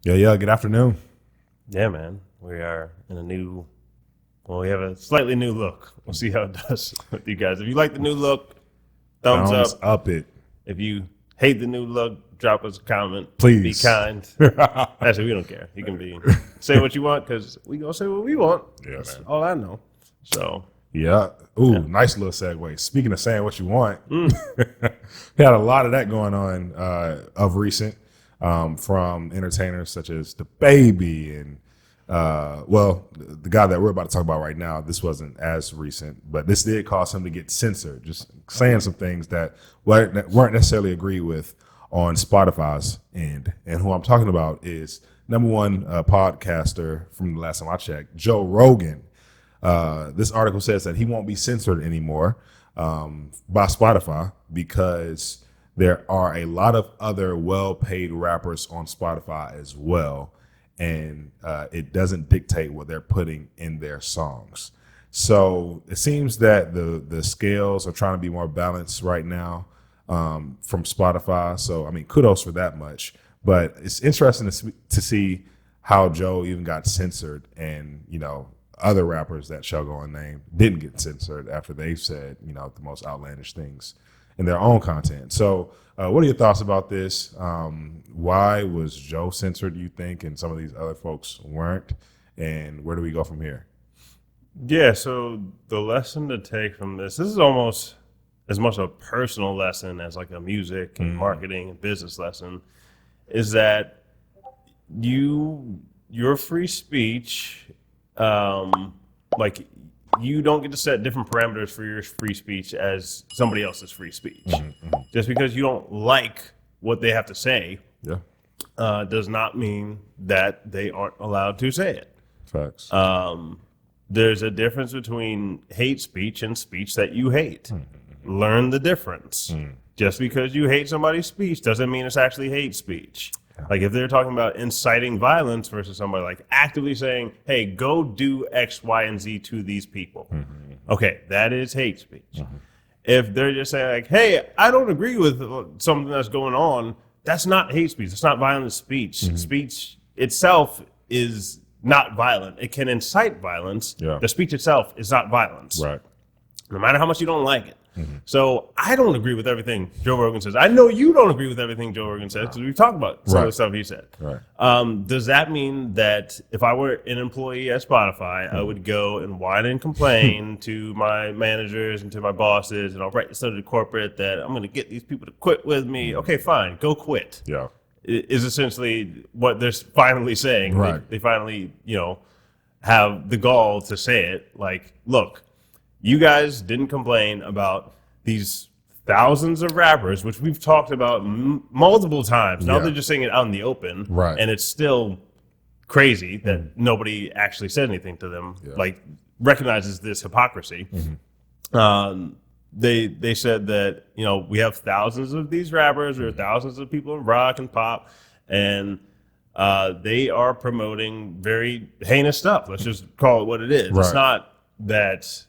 Yeah. Good afternoon. Yeah, man. We are in we have a slightly new look. We'll see how it does with you guys. If you like the new look, thumbs Thumbs up. up it, If you hate the new look, drop us a comment. Be please. kind. Actually, we don't care. You can say what you want because we gonna say what we want. Yeah, That's man. all I know. So Yeah. Ooh, nice little segue. Speaking of saying what you want, we had a lot of that going on of recent from entertainers such as the Baby and the guy that we're about to talk about right now. This wasn't as recent, but this did cause him to get censored. Just saying some things that weren't necessarily agreed with on Spotify's end. And who I'm talking about is number one podcaster from the last time I checked, Joe Rogan. This article says that he won't be censored anymore by Spotify because there are a lot of other well-paid rappers on Spotify as well, and it doesn't dictate what they're putting in their songs. So it seems that the scales are trying to be more balanced right now from Spotify. So I mean, kudos for that much. But it's interesting to see how Joe even got censored, and other rappers that shall go unnamed didn't get censored after they've said, the most outlandish things in their own content. So what are your thoughts about this? Why was Joe censored, do you think, and some of these other folks weren't? And where do we go from here? yeah, so the lesson to take from this is almost as much a personal lesson as like a music and marketing and business lesson, is that your free speech, like you don't get to set different parameters for your free speech as somebody else's free speech. Just because you don't like what they have to say Yeah, does not mean that they aren't allowed to say it. facts. There's a difference between hate speech and speech that you hate. Learn the difference. Just because you hate somebody's speech doesn't mean it's actually hate speech. Like if they're talking about inciting violence versus somebody like actively saying, hey, go do X, Y, and Z to these people. Okay, that is hate speech. If they're just saying like, hey, I don't agree with something that's going on, that's not hate speech. It's not violent speech. Speech itself is not violent. It can incite violence. Yeah. The speech itself is not violence. Right. No matter how much you don't like it. So I don't agree with everything Joe Rogan says. I know you don't agree with everything Joe Rogan says because we've talked about some of the stuff he said. Right. Does that mean that if I were an employee at Spotify, I would go and whine and complain to my managers and to my bosses, and I'll write this to corporate that I'm going to get these people to quit with me? Okay, fine, go quit. Yeah. Is essentially what they're finally saying. Right. They finally, have the gall to say it. Like, look, you guys didn't complain about these thousands of rappers, which we've talked about multiple times. Now they're just saying it out in the open. Right. And it's still crazy that nobody actually said anything to them, like recognizes this hypocrisy. They said that, we have thousands of these rappers or thousands of people in rock and pop, and they are promoting very heinous stuff. Let's just call it what it is. Right. It's not that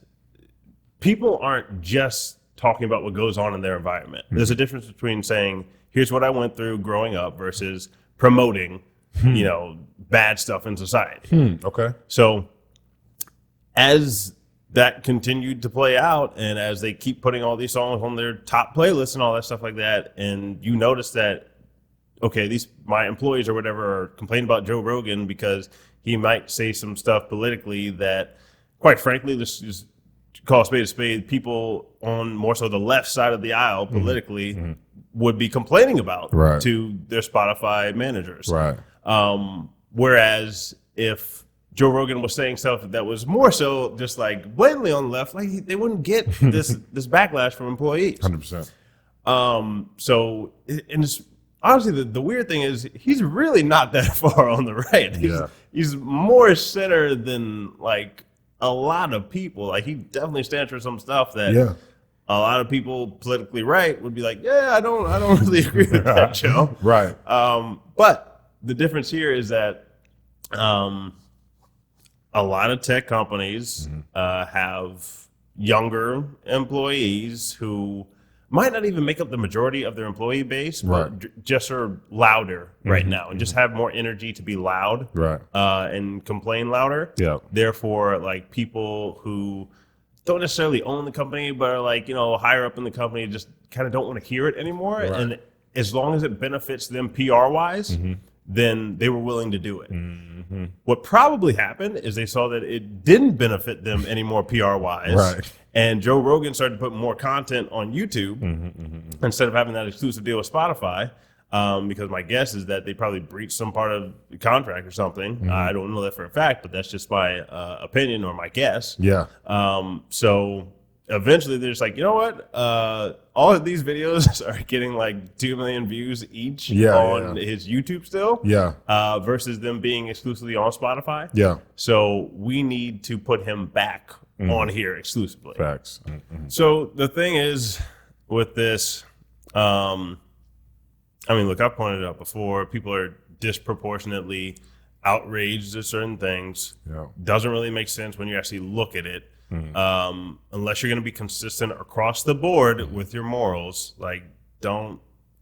people aren't just talking about what goes on in their environment. There's a difference between saying, here's what I went through growing up versus promoting, bad stuff in society. Okay. So as that continued to play out, and as they keep putting all these songs on their top playlists and all that stuff like that, and you notice that, okay, my employees or whatever are complaining about Joe Rogan because he might say some stuff politically that, quite frankly, this is call a spade, people on more so the left side of the aisle politically would be complaining about to their Spotify managers. Right. Whereas if Joe Rogan was saying stuff that was more so just like blatantly on the left, like they wouldn't get this backlash from employees. 100%. So, and it's, honestly, the weird thing is he's really not that far on the right. He's more center than like a lot of people. Like he definitely stands for some stuff that a lot of people politically right would be like, yeah, I don't really agree with that, Joe. Right. But the difference here is that a lot of tech companies have younger employees who might not even make up the majority of their employee base, but Right. just are louder right now and just have more energy to be loud, Right. and complain louder. Yeah. Therefore, like people who don't necessarily own the company, but are like, higher up in the company, just kind of don't want to hear it anymore. Right. And as long as it benefits them PR wise, then they were willing to do it. What probably happened is they saw that it didn't benefit them anymore PR wise. Right. And Joe Rogan started to put more content on YouTube instead of having that exclusive deal with Spotify. Because my guess is that they probably breached some part of the contract or something. I don't know that for a fact, but that's just my opinion or my guess. Yeah. So eventually they're just like, you know what? All of these videos are getting like 2 million views each on his YouTube still. Yeah. Versus them being exclusively on Spotify. Yeah. So we need to put him back on here exclusively. Facts. So the thing is with this, look, I've pointed it out before. People are disproportionately outraged at certain things. Yeah. Doesn't really make sense when you actually look at it. Unless you're going to be consistent across the board with your morals, like don't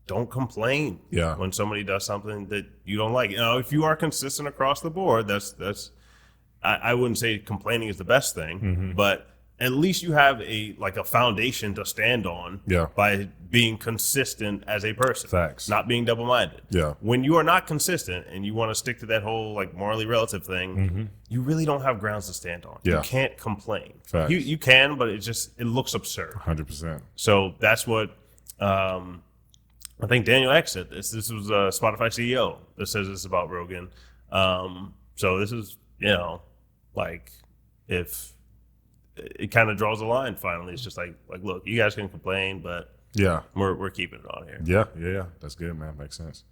complain when somebody does something that you don't like. If you are consistent across the board, that's I wouldn't say complaining is the best thing, but at least you have a foundation to stand on by being consistent as a person. Facts. Not being double-minded. Yeah. When you are not consistent and you want to stick to that whole morally relative thing, you really don't have grounds to stand on. Yeah. You can't complain. Facts. You can, but it looks absurd. 100%. So that's what I think Daniel Ek said this. This was a Spotify CEO that says this about Rogan. So this is, if it kind of draws a line finally. It's just like look, you guys can complain, but we're keeping it on here. Yeah. That's good, man. Makes sense.